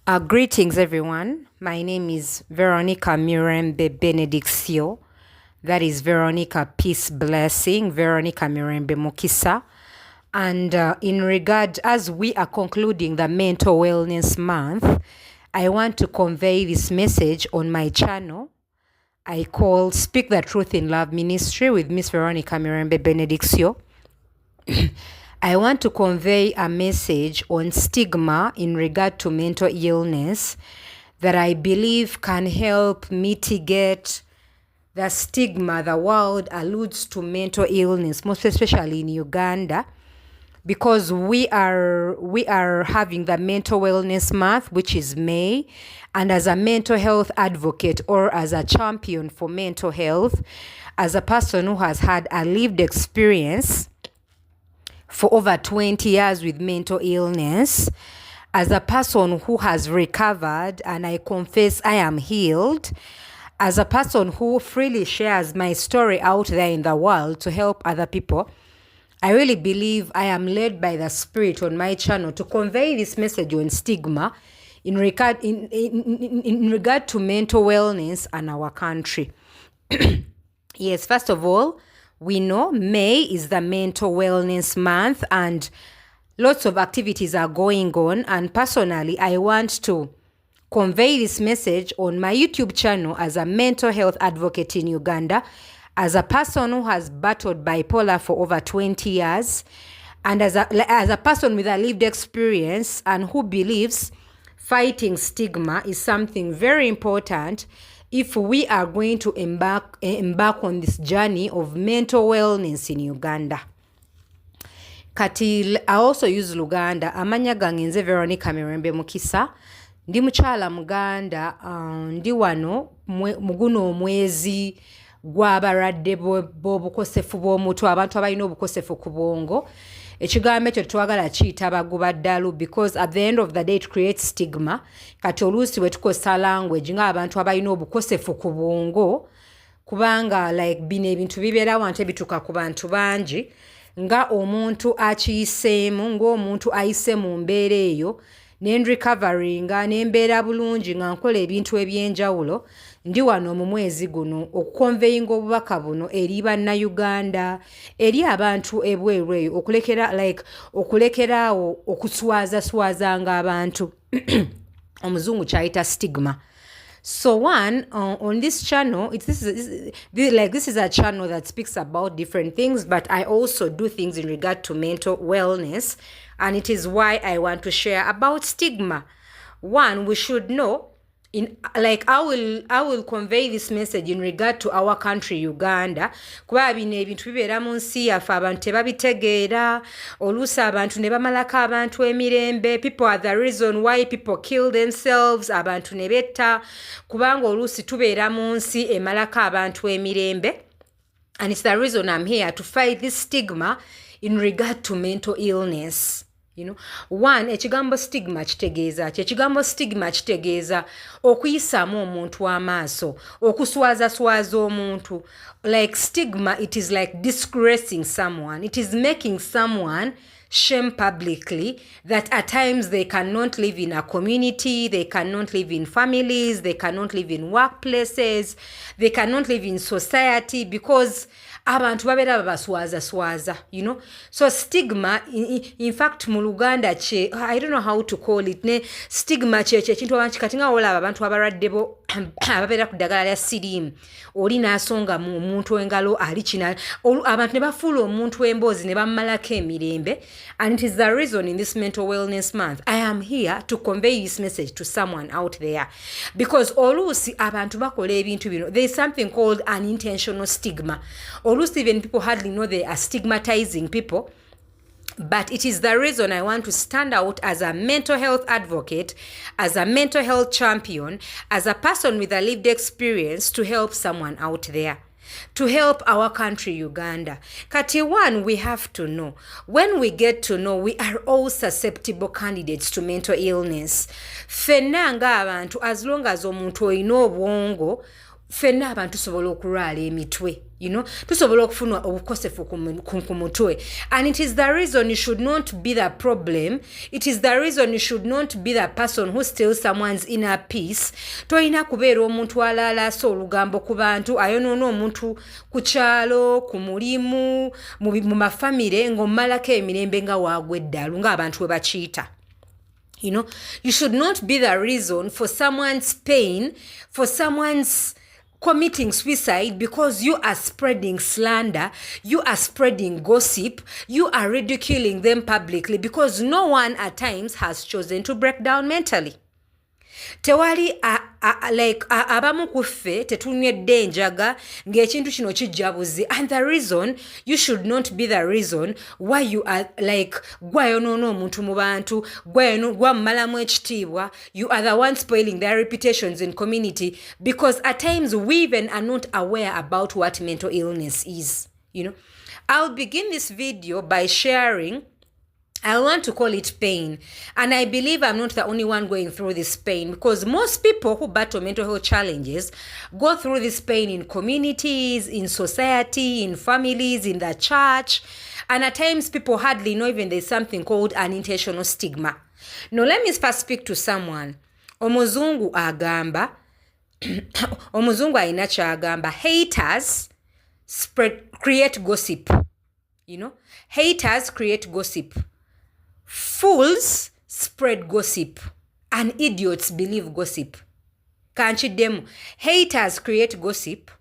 Greetings, everyone. My name is Veronica Mirembe Benedictio. That is Veronica Peace Blessing, Veronica Mirembe Mukisa. And in regard, as we are concluding the Mental Wellness Month, I want to convey this message on my channel. I call Speak the Truth in Love Ministry with Miss Veronica Mirembe Benedictio. I want to convey a message on stigma in regard to mental illness that I believe can help mitigate the stigma the world alludes to mental illness, most especially in Uganda, because we are having the Mental Wellness Month, which is May, and as a mental health advocate or as a champion for mental health, as a person who has had a lived experience for over 20 years with mental illness, as a person who has recovered, and I confess I am healed, as a person who freely shares my story out there in the world to help other people, I really believe I am led by the Spirit on my channel to convey this message on stigma in regard to mental wellness and our country. Yes, first of all, we know May is the Mental Wellness Month and lots of activities are going on. And personally, I want to convey this message on my YouTube channel as a mental health advocate in Uganda, as a person who has battled bipolar for over 20 years, and as a person with a lived experience and who believes fighting stigma is something very important if we are going to embark on this journey of mental wellness in Uganda. Kati, I also use Luganda. Amanya gange nze Veronica Mirembe Mukisa. Ndi mukyala Muganda, ndi wano muguno omwezi gw'abalwadde b'obukosefu bw'omutwe, abantu abalina obukosefu ku bwongo. Ekigambo ekyo twagala kiyita baguba ddalu because at the end of the day it creates stigma. Kati oluusi bwe tukozesa language ng'abantu abalina obukosefu ku bwongo, kubanga like bino ebintu bibeerawo ate bituuka ku bantu bangi, nga omuntu akiyiseemu, ng'omuntu ayise mu mbeera eyo, n'enricoveringa n'embeera bulungi nga nkola ebintu eby'enjawulo. Ndi wano mu mwezi guno okukonveyinga obubaka buno eri bannayuganda, eri abantu ebweru eyo, okulekeraawo okuswazaswazanga abantu. Omuzungu kyayita stigma. So on this channel, this is a channel that speaks about different things, but I also do things in regard to mental wellness, and it is why I want to share about stigma. One, we should know, I will convey this message in regard to our country, Uganda. Kuba bino ebintu bibeera mu nsi yaffe abantu tebabitegeera, oluusi abantu ne bamalako abantu emirembe. People are the reason why people kill themselves, abantu ne betta, kubanga oluusi tubeera mu nsi emalako abantu emirembe. And it's the reason I'm here to fight this stigma in regard to mental illness. One, ekigambo stigma kitegeeza ki? Ekigambo stigma kitegeeza okuyisaamu omuntu amaaso, okuswazaswaza omuntu. Like stigma, it is like disgracing someone. It is making someone shame publicly that at times they cannot live in a community, they cannot live in families, they cannot live in workplaces, they cannot live in society because abantu babeera babaswaza. So stigma, in fact mu Luganda I don't know how to call it, stigma ekintu abantu kati nga olaba abantu abalwadde bo ababeera ku ddagala lya siriimu, oli n'asonga mu omuntu engalo ali kina, abantu ne bafuula omuntu emboozi ne bammalako emirembe. And it is the reason in this Mental Wellness Month I am here to convey this message to someone out there, because oluusi abantu bakola ebintu bino, there is something called unintentional stigma. Oluusi even people hardly know they are stigmatizing people. But it is the reason I want to stand out as a mental health advocate, as a mental health champion, as a person with a lived experience to help someone out there, to help our country, Uganda. Kati one, we have to know. When we get to know, we are all susceptible candidates to mental illness. Fenna nga abantu, as long as omuntu oyina obwongo, fenna abantu tusobola okulwala emitwe. You know, tusobola okufuna obukosefu ku mutwe. And it is the reason you should not be the problem. It is the reason you should not be the person who steals someone's inner peace. Toyina kubeera omuntu alaalaasa olugambo ku bantu, ayonoona omuntu ku kyalo, ku mulimu, mu mafamire, ng'ommalako emirembe nga waagwa eddalu, ng'abantu bwe bakiyita. You know, you should not be the reason for someone's pain, for someone's committing suicide, because you are spreading slander, you are spreading gossip, you are ridiculing them publicly, because no one at times has chosen to break down mentally. Tewali like abamu kuffe tetunywedde enjaga ng'ekintu kino kijjabuzi, and the reason you should not be the reason why you are like gwayonoona omuntu mu bantu, gwamumalamu ekitiibwa. You are the one spoiling their reputations in community, because at times we even are not aware about what mental illness is. You know, I'll begin this video by sharing, I want to call it pain, and I believe I'm not the only one going through this pain, because most people who battle mental health challenges go through this pain in communities, in society, in families, in the church, and at times people hardly know even there's something called unintentional stigma. Now let me first speak to someone. Omuzungu agamba omuzungu alina kyagamba, haters create gossip. You know, haters create gossip. Fools spread gossip, and idiots believe gossip. Kanchiddemu. Haters create gossip,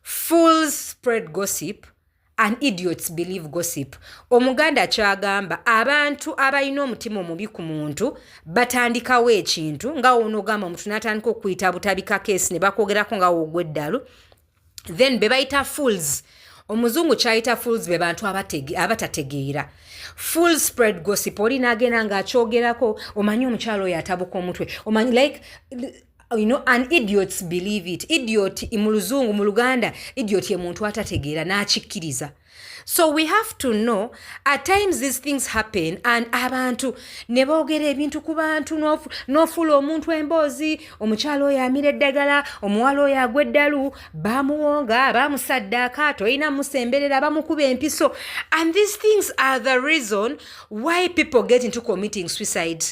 fools spread gossip, and idiots believe gossip. Omuganda kyagamba, abantu abalina omutima omubi ku muntu batandikawo ekintu, nga onogamba omuntu n'atandika okuyita Butabika case ne bakwogerako nga woogwa eddalu, then be bayita fools. Omuzungu kyayita fools be bantu abatategeera. Fools spread gossip. Oli n'agenda ng'akyogerako, omanyi omukyalo oyo atabuka omutwe, omanyi like, you know, and idiots believe it. Idiot mu Luzungu, mu Luganda, idiot ye muntu atategeera n'akikkiriza. So we have to know, at times these things happen, and abantu ne boogera ebintu ku bantu, n'ofuula omuntu emboozi, omukyalo oyo amira eddagala, omuwala oyo agwa eddalu, bamuwonga, bamusaddaaka, toyina musemberera, bamukuba empiso. And these things are the reason why people get into committing suicide.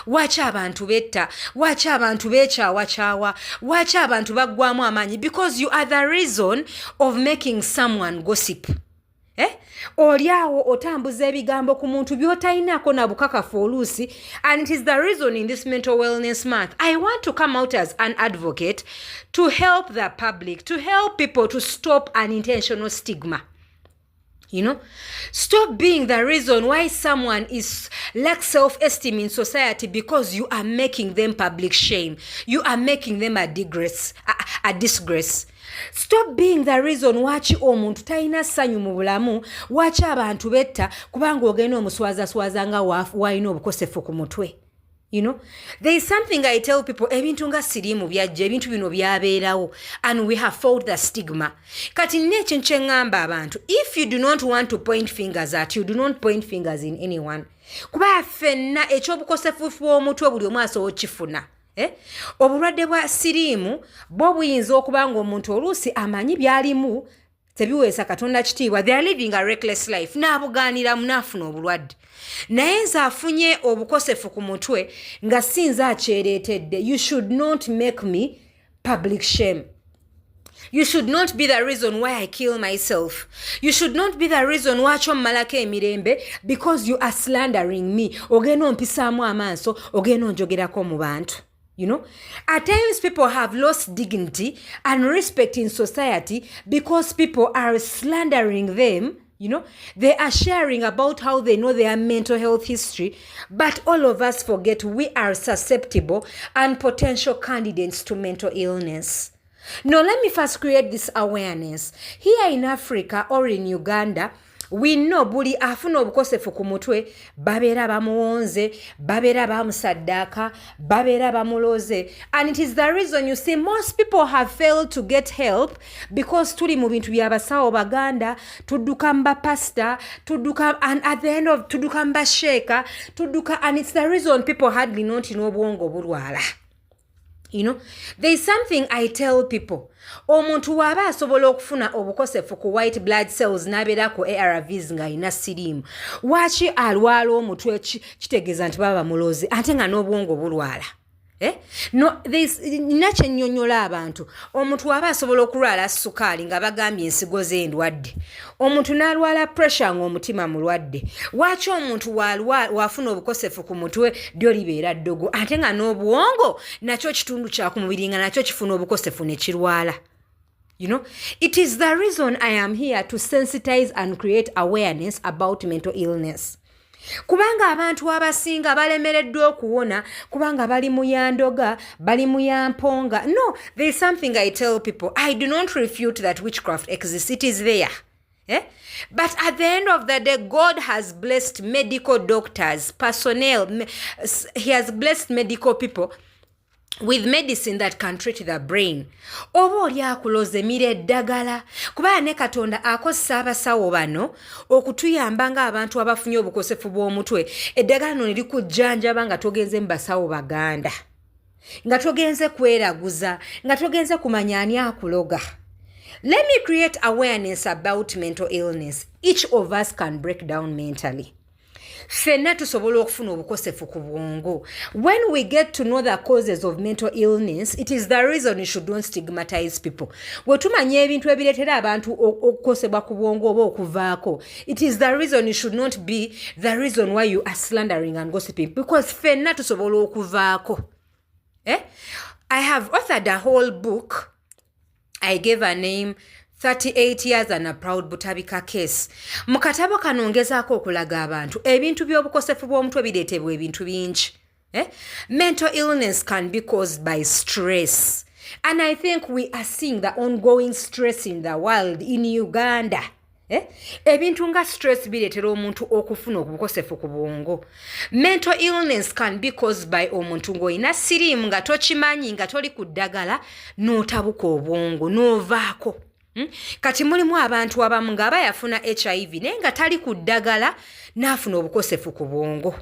Lwaki abantu betta, lwaki abantu beekyawakyawa, lwaki abantu baggwamu amaanyi? Because you are the reason of making someone gossip. Oliawo otambuza ebigambo ku muntu by'otayinako na bukakafu oluusi, and it is the reason in this mental wellness month I want to come out as an advocate to help the public, to help people to stop unintentional stigma. You know, stop being the reason why someone is lacks self-esteem in society, because you are making them public shame. You are making them a disgrace. Stop being the reason wachi omuntu talina ssanyu mu bulamu, wachi abantu betta kubanga ogenda omuswaza nga wayina obukosefu ku mutwe. You know, there is something I tell people, ebintu nga sirimu byajja, ebintu bino byabeerawo, and we have fought the stigma. Kati nekyo nkyengamba abantu, if you do not want to point fingers at you, do not point fingers in anyone. Kuba ffenna ekyobukosefu bw'omutwe buli omu asobola okifuna. Obulwadde bwa siriimu bwo buyinza okuba ng'omuntu oluusi amanyi byalimu tebiweesa Katonda kitiibwa, they are living a reckless life, n'abugaanira munaafuna obulwadde. Naye nze afunye obukosefu ku mutwe nga sinza akyereetedde. You should not make me public shame. You should not be the reason why I kill myself. You should not be the reason why ommalako emirembe, because you are slandering me. Ogenda ompisaamu amaaso, ogenda onjogerako mu bantu. You know, at times people have lost dignity and respect in society because people are slandering them. You know, they are sharing about how they know their mental health history, but all of us forget we are susceptible and potential candidates to mental illness. Now, let me first create this awareness. Here in Africa or in Uganda, we know buli afuna obukosefu ku mutwe babeera bamuwonze, babeera bamusaddaaka, babeera bamuloze. And it is the reason you see most people have failed to get help, because tuli mu bintu by'abasawo baganda, tudduka mba pastor, tudduka, and at the end of tudduka mba sheeka, tudduka, and it's the reason people hardly know nti n'obwongo bulwala. You know, there's something I tell people. Omuntu waba asobola okufuna obukosefu ku white blood cells n'abeera ku ARVs ng'alina siriimu. Lwaki alwala omutwe kitegeeza nti baba mulozi ate nga n'obwongo bulwala? No, nina kye nnyonnyola abantu. Omuntu waba asobola okulwala sukaali nga bagambye ensigo ze ndwadde. Omuntu n'alwala pressure ng'omutima mulwadde. Lwaki omuntu wafuna obukosefu ku mutwe lyo libeera ddogo ate nga n'obwongo nakyo kitundu kya ku mubiri nga nakyo kifuna obukosefu ne kirwala? You know, it is the reason I am here to sensitize and create awareness about mental illness. Kubanga abantu abasinga balemereddwa okuwona kubanga bali mu yandoga bali mu yamponga. No, there is something I tell people. I do not refute that witchcraft exists. It is there. But at the end of the day, God has blessed medical doctors, personnel. He has blessed medical people with medicine that can treat the brain. Oba oli akuloze mire eddagala kubanga ne Katonda akozesa abasawo bano okutuyamba nga abantu abafunye obukosefu bw'omutwe. Eddagala no likujjanjaba nga togenze mu basawo baganda, nga togenze kweraguza, nga togenze kumanya ani akuloga. Let me create awareness about mental illness. Each of us can break down mentally. Ffenna tusobola okufuna obukosefu ku bwongo. When we get to know the causes of mental illness, it is the reason you should not stigmatize people. Bwe tumanya ebintu ebireetera abantu okukosebwa ku bwongo oba okuvaako, it is the reason you should not be the reason why you are slandering and gossiping, because ffenna tusobola okuvaako. I have authored a whole book. I gave a name 38 years and a proud Butabika case. Mu katabo kano ngezaako okulaga abantu ebintu by'obukosefu bw'omutwe bireetebwa ebintu bingi. Mental illness can be caused by stress. And I think we are seeing the ongoing stress in the world, in Uganda. Ebintu nga stress bireetera omuntu okufuna obukosefu ku bwongo. Mental illness can be caused by omuntu ng'olina siriimu nga tokimanyi nga toli ku ddagala n'otabuka obwongo n'ovaako. Kati mulimu abantu abamu ng'aba yafuna HIV naye nga tali ku ddagala n'afuna obukosefu ku bwongo.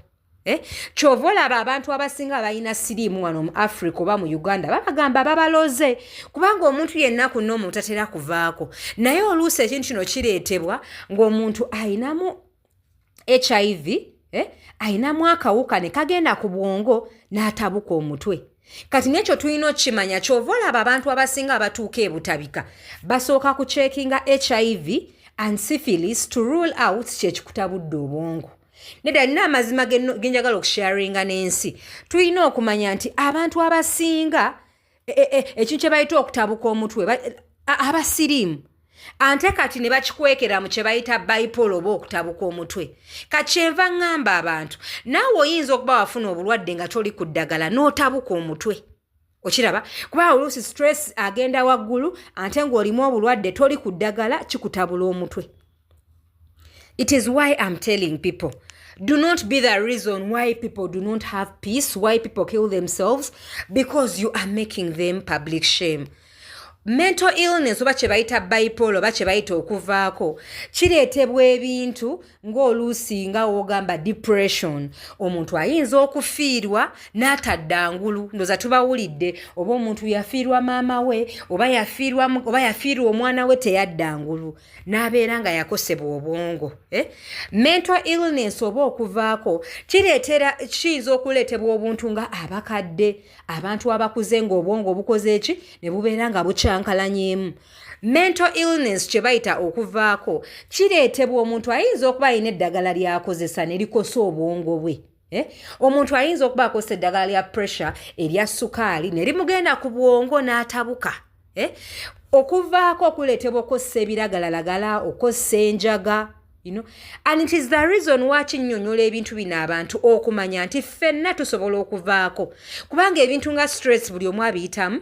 Kyova olaba abantu abasinga abalina siriimu wano mu Africa oba mu Uganda babagamba babaloze kubanga omuntu yenna ku nnomu tatera kuvaako. Naye oluusi ekintu kino kireetebwa ng'omuntu ayinamu HIV, ayinamu akawuka ne kagenda ku bwongo n'atabuka omutwe. Kati nekyo tulina okukimanya. Kyova olaba abantu abasinga abatuuka e Butabika basooka ku checkinga HIV and syphilis to rule out kyekikutabudde obwongo. Nedda nina amazima genjagala okusharinga n'ensi. Tulina okumanya nti abantu abasinga ekintu kye bayita okutabuka omutwe abasiriimu ante kati ne bakikwekera mu kye bayita bipolar oba okutabuka omutwe. Kati kyenva ngamba abantu naawe oyinza okuba wafuna obulwadde nga toli ku ddagala n'otabuka omutwe. Okiraba kuba oluusi stress agenda waggulu ate ng'olimu obulwadde toli ku ddagala kikutabula omutwe. It is why I'm telling people, do not be the reason why people do not have peace, why people kill themselves, because you are making them public shame. Mental illness oba kye bayita bipolar oba kye bayita okuvaako kireetebwa ebintu ng'oluusi nga wogamba depression. Omuntu ayinza okufiirwa n'atadda ngulu, ndoza tubawulidde, oba omuntu yafiirwa maama we oba yafiirwa omwana we teyadda ngulu n'abeera nga yakosebwa obwongo. Mental illness oba okuvaako kiyinza okuleetebwa obuntu nga abakadde, abantu abakuze ng'obwongo bukoze eki ne bubeera nga bukyankalanyemu. Mental illness kye bayita okuvaako kireetebwa omuntu ayinza okuba alina eddagala ly'akozesa ne likosa obwongo bwe. Omuntu ayinza okuba akozesa eddagala lya pressure erya sukaali ne limugenda ku bwongo n'atabuka. Okuvaako kuleetebwa okukozesa ebiragalalagala, okukozesa enjaga. You know, and it is the reason why kinnyonnyola ebintu bino abantu okumanya nti ffenna tusobola okuvaako kubanga ebintu nga stress buli omu abiyitamu.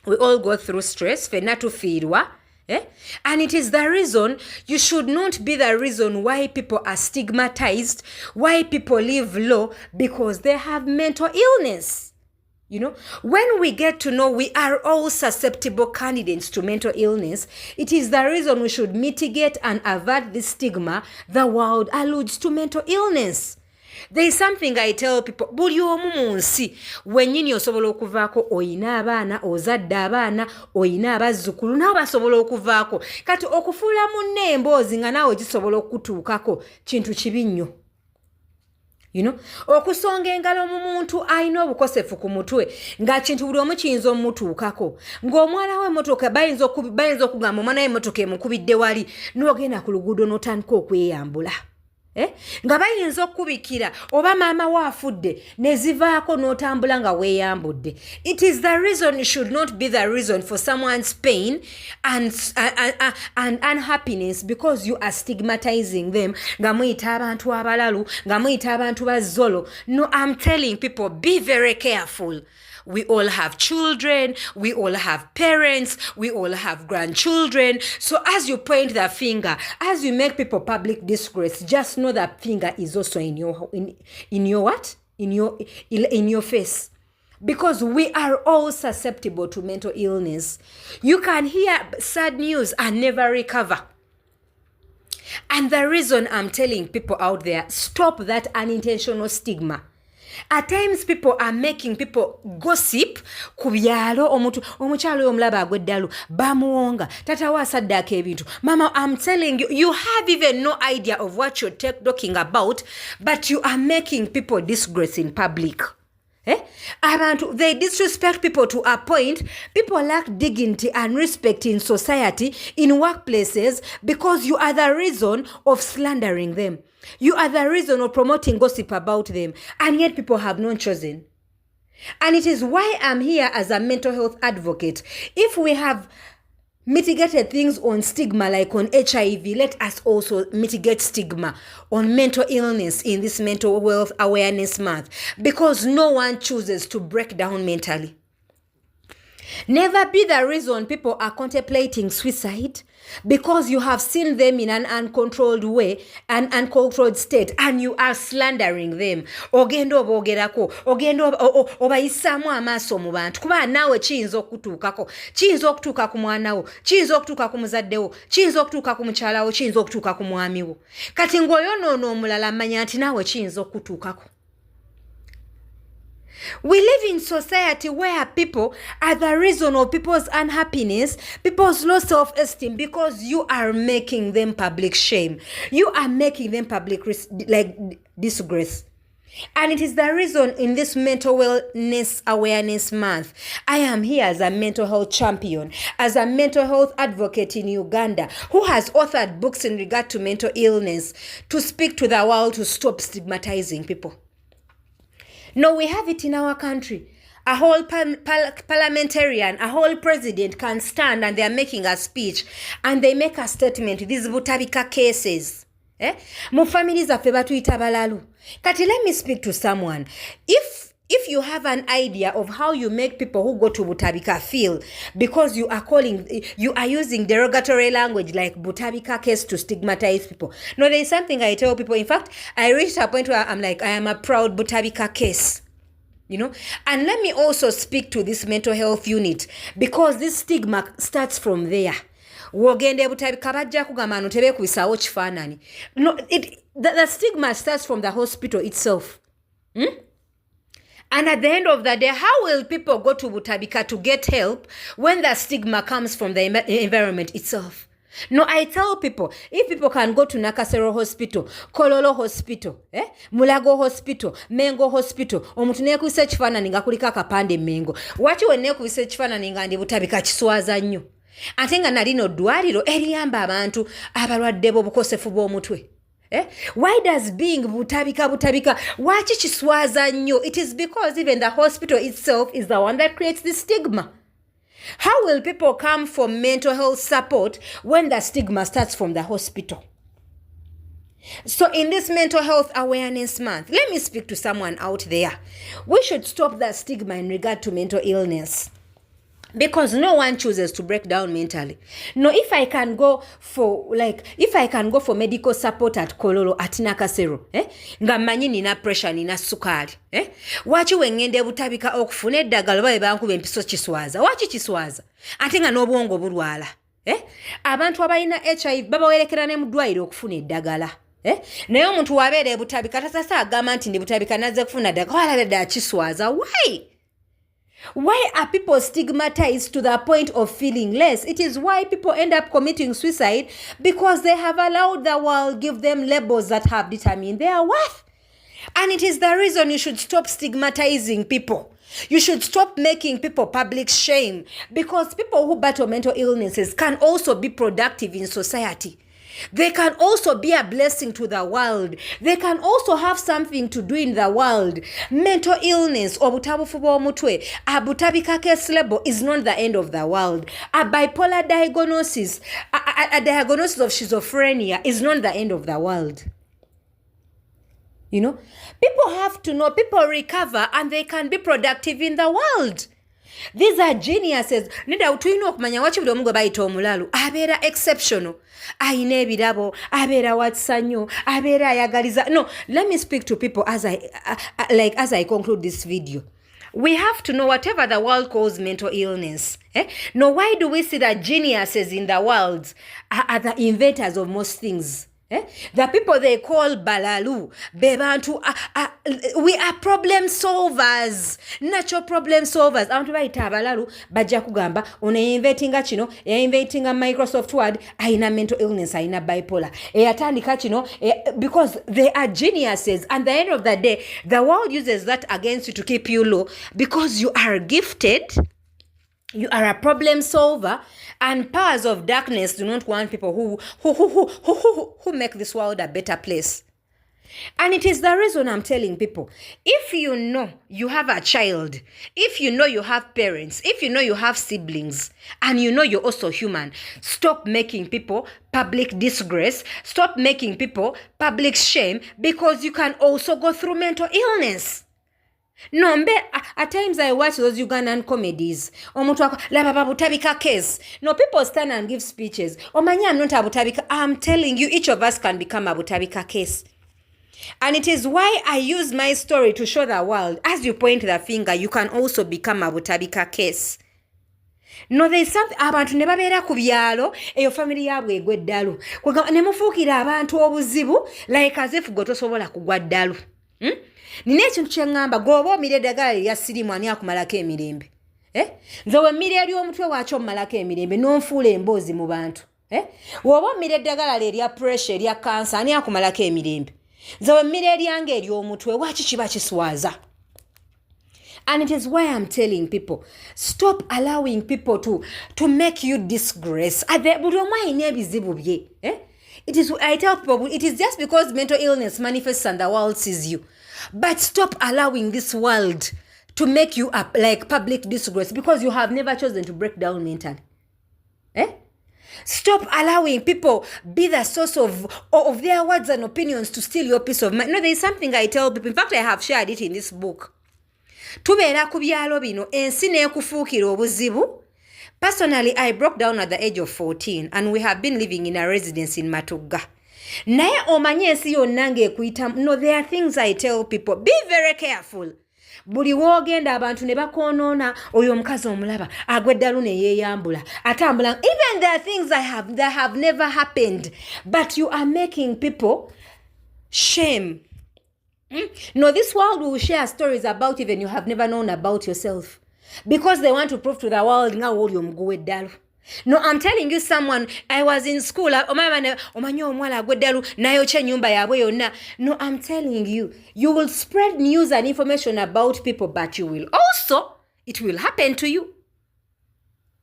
We all go through stress, ffenna tufiirwa. And it is the reason you should not be the reason why people are stigmatized, why people live low, because they have mental illness. You know, when we get to know we are all susceptible candidates to mental illness, it is the reason we should mitigate and avert this stigma the world alludes to mental illness. There is something I tell people, buli omu mu nsi wennyini osobola okuvaako oyina abaana ozadde abaana oyina abazzukulu nabo basobola okuvaako kati okufuula munne emboozi nga naawe gisobola okutuukako kintu kibi nnyo. You know, okusonga engalo mu muntu alina obukosefu ku mutwe nga kintu buli omu kiyinza omutuukako ng'omwana w'emmotoka bayinza okugamba omwana w'emmotoka emukubidde wali n'ogenda ku luguudo n'otandika okweyambula. Nga bayinza okubikira oba maama waafudde ne zivaako n'otambula nga weeyambudde. It is the reason, it should not be the reason for someone's pain and unhappiness because you are stigmatizing them nga muyita abantu abalalu nga muyita abantu bazzolo. No, I'm telling people, be very careful. We all have children, we all have parents, we all have grandchildren. So as you point the finger, as you make people public disgrace, just know that finger is also in your what? In your face. Because we are all susceptible to mental illness. You can hear sad news and never recover. And the reason I'm telling people out there, stop that unintentional stigma. At times people are making people gossip ku byalo omukyalo omulaba agweddalu bamuwonga tata wa saddaka ebintu. Mama, I'm telling you, you have even no idea of what you're talking about, but you are making people disgrace in public. Abantu, they disrespect people to a point. People lack dignity and respect in society, in workplaces, because you are the reason of slandering them. You are the reason of promoting gossip about them. And yet people have not chosen. And it is why I'm here as a mental health advocate. If we have mitigated things on stigma like on HIV, let us also mitigate stigma on mental illness in this mental health awareness month, because no one chooses to break down mentally. Never be the reason people are contemplating suicide because you have seen them in an uncontrolled way, an uncontrolled state, and you are slandering them. Ogendo bogerako, ogendo obayisamu amaaso mu bantu kuba naawe kiyinza okutuukako, kiyinza okutuuka ku mwana wo, kiyinza okutuuka ku muzadde wo, kiyinza okutuuka ku mukyala wo, kiyinza okutuuka ku mwami wo. Kati ng'oyonoona omulala manya nti naawe kiyinza okutuukako. We live in society where people are the reason of people's unhappiness, people's low self-esteem, because you are making them public shame. You are making them public disgrace. And it is the reason in this mental wellness awareness month, I am here as a mental health champion, as a mental health advocate in Uganda, who has authored books in regard to mental illness to speak to the world to stop stigmatizing people. No, we have it in our country. A whole parliamentarian, a whole president can stand and they are making a speech and they make a statement. These Butabika cases. Mu families zaffe batuyita balalu. Kati, let me speak to someone. If you have an idea of how you make people who go to Butabika feel because you are using derogatory language like Butabika case to stigmatize people. No, there is something I tell people. In fact, I reached a point where I'm like, I am a proud Butabika case. You know, and let me also speak to this mental health unit because this stigma starts from there. Wogende Butabika bajja kugamba no tebe kubisawo kifaananyi. No, the stigma starts from the hospital itself. And at the end of the day, how will people go to Butabika to get help when the stigma comes from the environment itself? No, I tell people, if people can go to Nakasero Hospital, Kololo Hospital, Mulago Hospital, Mengo Hospital, omuntu nekubisa ekifaananyi nga kuliko akapande Mengo. Waki wenekubisa ekifaananyi nga ndi Butabika kiswaza nnyo. Ate nga nalino ddwaliro eriyamba abantu abalwadde b'obukosefu bw'omutwe. Why does being Butabika, waki kiswaza nnyo? It is because even the hospital itself is the one that creates the stigma. How will people come for mental health support when the stigma starts from the hospital? So in this mental health awareness month, let me speak to someone out there. We should stop that stigma in regard to mental illness. Because no one chooses to break down mentally. No, if I can go for medical support at Kololo, at Nakasero, nga manyi nina pressure, nina sukari, waki wengende Butabika okufuna eddagala babe bankuba empiso kiswaza. Waki kiswaza? Ate nga n'obwongo bulwala. Abantu abalina HIV babawerekera ne mu ddwaliro okufuna eddagala. naye omuntu wabeera Butabika tasasa agamba nti ndi Butabika nazze kufuna ddagala kiswaza. Why are people stigmatized to the point of feeling less? It is why people end up committing suicide, because they have allowed the world give them labels that have determined their worth. And it is the reason you should stop stigmatizing people. You should stop making people public shame, because people who battle mental illnesses can also be productive in society. They can also be a blessing to the world. They can also have something to do in the world. Mental illness, obutabufu bw'omutwe, a Butabika case label is not the end of the world. A bipolar diagnosis, a diagnosis of schizophrenia is not the end of the world. You know, people have to know, people recover and they can be productive in the world. These are geniuses. Nida tulina okumanya waki buli omu gwe bayita omulalu abeera exceptional. Ayina ebirabo, abeera watsanyo, abeera ayagaliza. No, let me speak to people as I conclude this video. We have to know whatever the world calls mental illness. No, why do we see that geniuses in the world are the inventors of most things? The people they call balalu, bebantu, we are problem solvers, natural problem solvers. Abantu bayita balalu bajja kugamba ono inventinga kino, inventinga Microsoft Word, ayina mental illness, ayina bipolar. Eyatandika kino because they are geniuses. And at the end of the day, the world uses that against you to keep you low, because you are gifted. You are a problem solver, and powers of darkness do not want people who make this world a better place. And it is the reason I'm telling people, if you know you have a child, if you know you have parents, if you know you have siblings, and you know you're also human, stop making people public disgrace, stop making people public shame, because you can also go through mental illness. No, at times I watch those Ugandan comedies. Butabika case. No, people stand and give speeches. Omanya, I'm not a Butabika. I'm telling you, each of us can become a Butabika case. And it is why I use my story to show the world, as you point the finger, you can also become a Butabika case. No, there is something abantu ne babeera ku byalo eyo family yaabwe egwe ddalu. Ne mufuukira abantu obuzibu like as if go tosobola kugwa ddalu. Nina ekintu kye ngamba gwoba omira eddagala erya sirimu ani akumalako emirembe. Nze wemmira eri omutwe waakyo omumalako emirembe n'onfuula emboozi mu bantu. Woba omira eddagala erya pressure erya cancer ani akumalako emirembe. Nze wemmira eryange eri omutwe waaki kiba kiswaza. And it is why I'm telling people, stop allowing people to make you disgrace. Buli omu ayina ebizibu bye. I tell people, it is just because mental illness manifests and the world sees you. But stop allowing this world to make you up like public disgrace, because you have never chosen to break down mentally. Stop allowing people be the source of their words and opinions to steal your peace of mind. No, there is something I tell people. In fact, I have shared it in this book. Tubeera ku byalo bino ensi n'ekufuukira obuzibu. Personally, I broke down at the age of 14 and we have been living in a residence in Matugga. Naye omanye ensi yonna ng'ekuyita. No, there are things I tell people. Be very careful. Buli woogenda abantu ne bakoonoona oyo omukazi omulaba agwe ddalu ne yeeyambula atambula. Even there are things that have never happened, but you are making people shame. No, this world will share stories about even you have never known about yourself, because they want to prove to the world nga woli omuguwe ddalu. No, I'm telling you, someone, I was in school, omanyo omwala agwe ddalu nayokya ennyumba yaabwe yonna. No, I'm telling you, you will spread news and information about people, but you will also, it will happen to you.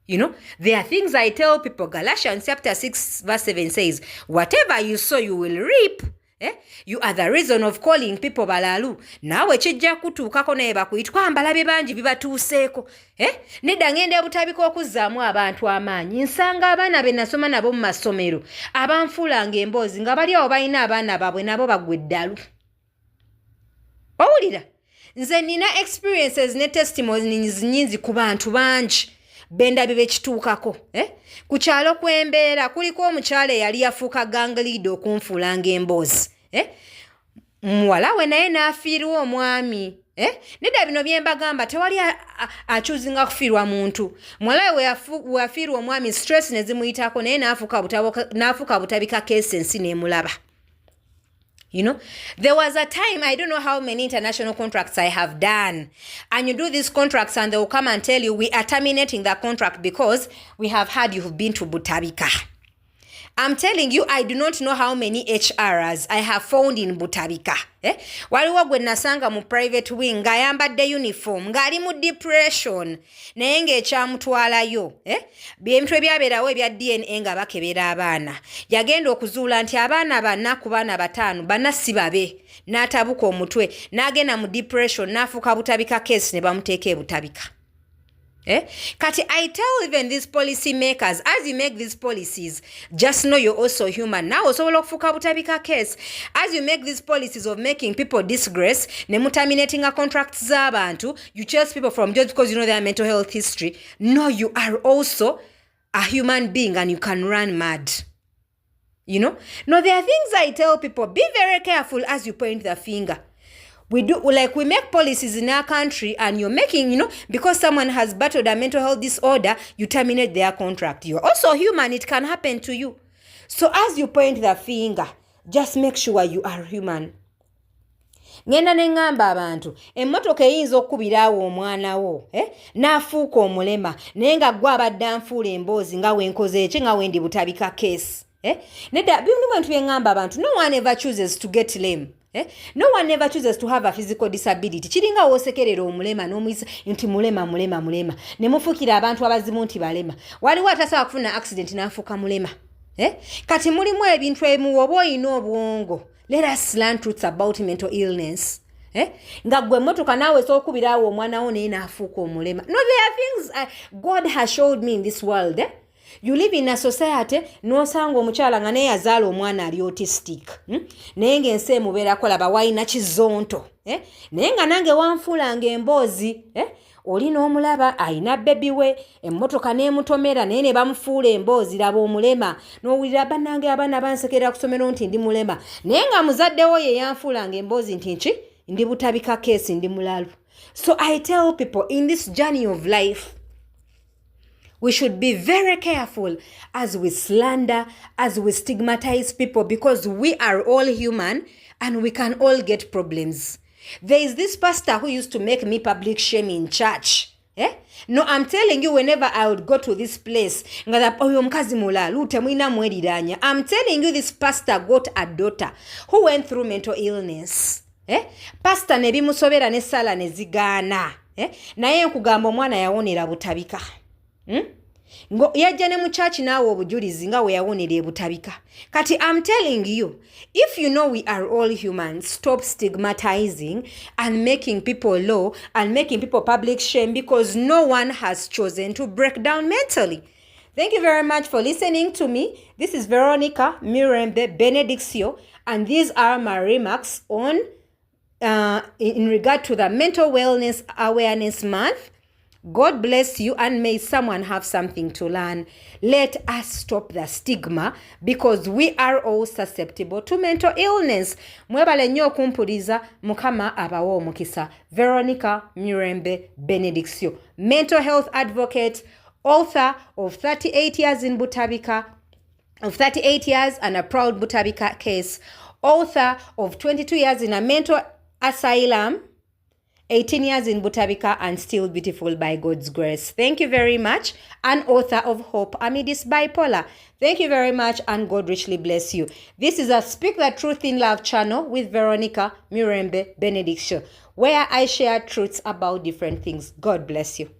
You know, there are things I tell people. Galatians chapter 6 verse 7 says, whatever you sow, you will reap. You are the reason of calling people balalu. Nawe kijja kutuukako naye bakuyitwa ambalabe bangi bibatuuseeko. Nedda ngenda Butabika okuzzaamu abantu amaanyi. Nsanga abaana be nasoma nabo mu masomero abanfuulanga emboozi nga bali awo balina abaana baabwe nabo bagwe ddalu. Owulira? Nze nina experiences ne testimonies nnyingi ku bantu bangi bendabye bekituukako. Ku kyalo kw'embeera kuliko omukyala eyali yafuuka ganglido okunfuulanga emboozi. Muwala we naye n'afiirwa omwami. Nedda bino bye mbagamba tewali akyuzinga kufiirwa muntu. Muwala we afiirwa omwami stress ne zimuyitako naye n'afuuka Butabika case ensi n'emulaba. You know, there was a time, I don't know how many international contracts I have done, and you do these contracts and they will come and tell you we are terminating the contract because we have heard you've been to Butabika. I'm telling you, I do not know how many HRs I have found in Butabika. Waliwo gwe nasanga mu private wing ng'ayambadde uniform ng'ali mu depression naye ng'ekyamutwalayo by'emitwe ebyabeerawo ebya DNA nga bakebera abaana. Yagenda okuzuula nti abaana bana ku baana bataano bana si babe, n'atabuka omutwe n'agenda mu depression n'afuuka Butabika case ne bamuteeka e Butabika. Kati, I tell even these policy makers, as you make these policies, just know you're also human. Now, also look for Butabika case. As you make these policies of making people disgrace, terminating a contract zabantu, you chase people from just because you know their mental health history. No, you are also a human being and you can run mad. You know? No, there are things I tell people, be very careful as you point the finger. We make policies in our country and you're making, you know, because someone has battled a mental health disorder, you terminate their contract. You're also human. It can happen to you. So as you point the finger, just make sure you are human. Ngenda nengamba abantu emmotoka eyinza okubiraawo omwana wo n'afuuka omulema naye nga gwe abadde anfuula emboozi nga wenkoze eki nga wendi Butabika case. Nedda bino bantu byengamba abantu, no one ever chooses to get lame. No one ever chooses to have a physical disability. Kiringa wosekerera omulema n'omuyisa nti mulema ne mufukira abantu abazimu nti balema. Waliwo atasobola kufuna accident n'afuuka mulema. Kati mulimu ebintu ebimu oba olina obwongo. Let us learn truths about mental illness. Nga gwe motoka nawe sokubiraawo omwana wo naye n'afuuka omulema. No, there are things God has showed me in this world. You live in a society n'osanga omukyala nga naye yazaala omwana ali autistic. Naye ng'ensi emubeerako laba wayina kizonto. Naye nga nange wanfuulanga emboozi. Oli n'omulaba ayina bebi we, emmotoka n'emutomera naye ne bamufuula emboozi laba omulema. N'owulira bannange abaana bansekerera ku ssomero nti ndi mulema. Naye nga muzaddewo ye yanfuulanga emboozi nti nki ndi Butabika case ndi mulalu. So I tell people in this journey of life, we should be very careful as we slander, as we stigmatize people, because we are all human and we can all get problems. There is this pastor who used to make me public shame in church. No, I'm telling you, whenever I would go to this place, I'm telling you, this pastor got a daughter who went through mental illness. Pastor nebimusobera ne sala ne zigana. Naye nkugamba omwana yawonera Butabika. Yajja ne mu church naawe obujulizi nga we yawonera e Butabika. Kati I'm telling you, if you know we are all humans, stop stigmatizing and making people low and making people public shame, because no one has chosen to break down mentally. Thank you very much for listening to me. This is Veronica Mirembe Benedictio, and these are my remarks on in regard to the Mental Wellness Awareness Month. God bless you, and may someone have something to learn. Let us stop the stigma, because we are all susceptible to mental illness. Mwebale nnyo okumpuliza, Mukama abawa omukisa. Veronica Mirembe Benedictio, mental health advocate, author of 38 years in Butabika, of 38 years and a proud Butabika case, author of 22 years in a mental asylum, 18 years in Butabika, and still beautiful by God's grace. Thank you very much. An author of Hope Amidst Bipolar. Thank you very much, and God richly bless you. This is a Speak the Truth in Love channel with Veronica Mirembe Benedictio, where I share truths about different things. God bless you.